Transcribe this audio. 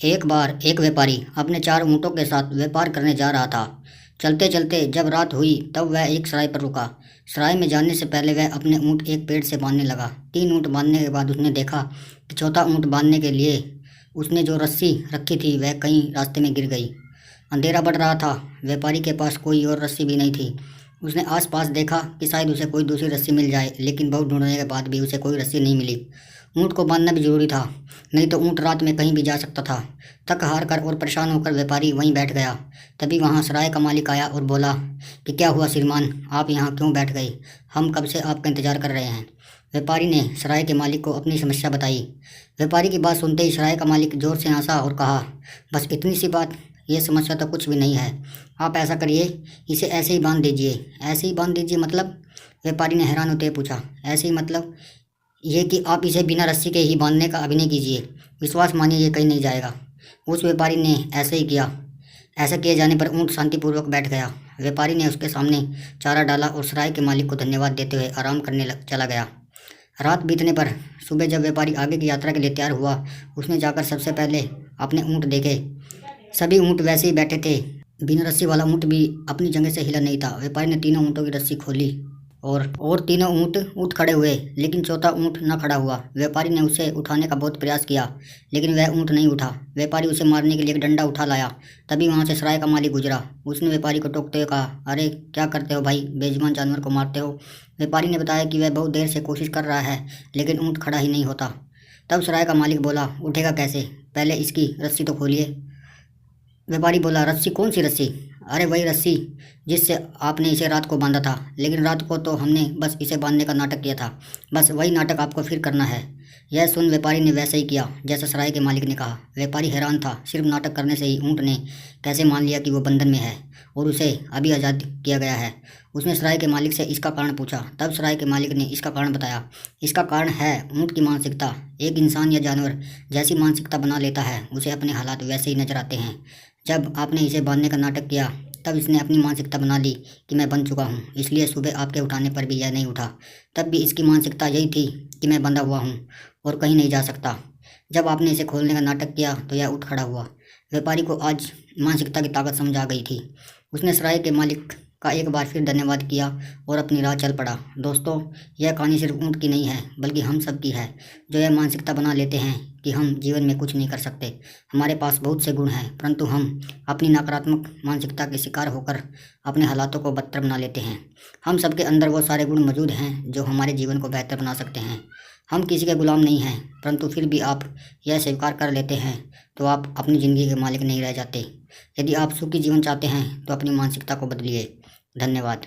एक बार एक व्यापारी अपने 4 ऊँटों के साथ व्यापार करने जा रहा था। चलते चलते जब रात हुई तब वह एक सराय पर रुका। सराय में जाने से पहले वह अपने ऊँट एक पेड़ से बांधने लगा। 3 ऊँट बांधने के बाद उसने देखा कि चौथा ऊँट बांधने के लिए उसने जो रस्सी रखी थी वह कहीं रास्ते में गिर गई। अंधेरा बढ़ रहा था। व्यापारी के पास कोई और रस्सी भी नहीं थी। उसने आसपास देखा कि शायद उसे कोई दूसरी रस्सी मिल जाए, लेकिन बहुत ढूंढने के बाद भी उसे कोई रस्सी नहीं मिली। ऊँट को बांधना भी जरूरी था, नहीं तो ऊँट रात में कहीं भी जा सकता था। थक हार कर और परेशान होकर व्यापारी वहीं बैठ गया। तभी वहाँ सराय का मालिक आया और बोला कि क्या हुआ श्रीमान, आप यहाँ क्यों बैठ गए? हम कब से आपका इंतजार कर रहे हैं। व्यापारी ने सराय के मालिक को अपनी समस्या बताई। व्यापारी की बात सुनते ही सराय का मालिक जोर से हंसा और कहा, बस इतनी सी बात, ये समस्या तो कुछ भी नहीं है। आप ऐसा करिए, इसे ऐसे ही बांध दीजिए। ऐसे ही बांध दीजिए मतलब? व्यापारी ने हैरान होते हुए पूछा। ऐसे ही मतलब ये कि आप इसे बिना रस्सी के ही बांधने का अभिनय कीजिए। विश्वास मानिए, ये कहीं नहीं जाएगा। उस व्यापारी ने ऐसे ही किया। ऐसा किए जाने पर ऊँट शांतिपूर्वक बैठ गया। व्यापारी ने उसके सामने चारा डाला और सराय के मालिक को धन्यवाद देते हुए आराम करने चला गया। रात बीतने पर सुबह जब व्यापारी आगे की यात्रा के लिए तैयार हुआ, उसने जाकर सबसे पहले अपने ऊँट देखे। सभी ऊँट वैसे ही बैठे थे। बिना रस्सी वाला ऊँट भी अपनी जगह से हिला नहीं था। व्यापारी ने तीनों ऊँटों की रस्सी खोली और तीनों ऊँट उठ खड़े हुए, लेकिन चौथा ऊँट न खड़ा हुआ। व्यापारी ने उसे उठाने का बहुत प्रयास किया, लेकिन वह ऊँट नहीं उठा। व्यापारी उसे मारने के लिए एक डंडा उठा लाया। तभी वहाँ से सराय का मालिक गुजरा। उसने व्यापारी को टोकते हुए कहा, अरे क्या करते हो भाई, बेजुबान जानवर को मारते हो। व्यापारी ने बताया कि वह बहुत देर से कोशिश कर रहा है, लेकिन ऊँट खड़ा ही नहीं होता। तब सराय का मालिक बोला, उठेगा कैसे, पहले इसकी रस्सी तो खोलिए। व्यापारी बोला, रस्सी? कौन सी रस्सी? अरे वही रस्सी जिससे आपने इसे रात को बांधा था, लेकिन रात को तो हमने बस इसे बांधने का नाटक किया था। बस वही नाटक आपको फिर करना है। यह सुन व्यापारी ने वैसे ही किया जैसा सराय के मालिक ने कहा। व्यापारी हैरान था। सिर्फ नाटक करने से ही ऊँट ने कैसे मान लिया कि वो बंधन में है और उसे अभी आज़ाद किया गया है। उसने सराय के मालिक से इसका कारण पूछा। तब सराय के मालिक ने इसका कारण बताया। इसका कारण है ऊँट की मानसिकता। एक इंसान या जानवर जैसी मानसिकता बना लेता है, उसे अपने हालात वैसे ही नजर आते हैं। जब आपने इसे बांधने का नाटक किया तब इसने अपनी मानसिकता बना ली कि मैं बंध चुका हूँ, इसलिए सुबह आपके उठाने पर भी यह नहीं उठा। तब भी इसकी मानसिकता यही थी कि मैं बंधा हुआ हूँ और कहीं नहीं जा सकता। जब आपने इसे खोलने का नाटक किया तो यह उठ खड़ा हुआ। व्यापारी को आज मानसिकता की ताकत समझ आ गई थी। उसने सराय के मालिक का एक बार फिर धन्यवाद किया और अपनी राह चल पड़ा। दोस्तों, यह कहानी सिर्फ ऊँट की नहीं है, बल्कि हम सब की है, जो यह मानसिकता बना लेते हैं कि हम जीवन में कुछ नहीं कर सकते। हमारे पास बहुत से गुण हैं, परंतु हम अपनी नकारात्मक मानसिकता के शिकार होकर अपने हालातों को बदतर बना लेते हैं। हम सबके अंदर वो सारे गुण मौजूद हैं जो हमारे जीवन को बेहतर बना सकते हैं। हम किसी के गुलाम नहीं हैं, परंतु फिर भी आप यह स्वीकार कर लेते हैं तो आप अपनी ज़िंदगी के मालिक नहीं रह जाते। यदि आप सुखी जीवन चाहते हैं तो अपनी मानसिकता को बदलिए। धन्यवाद।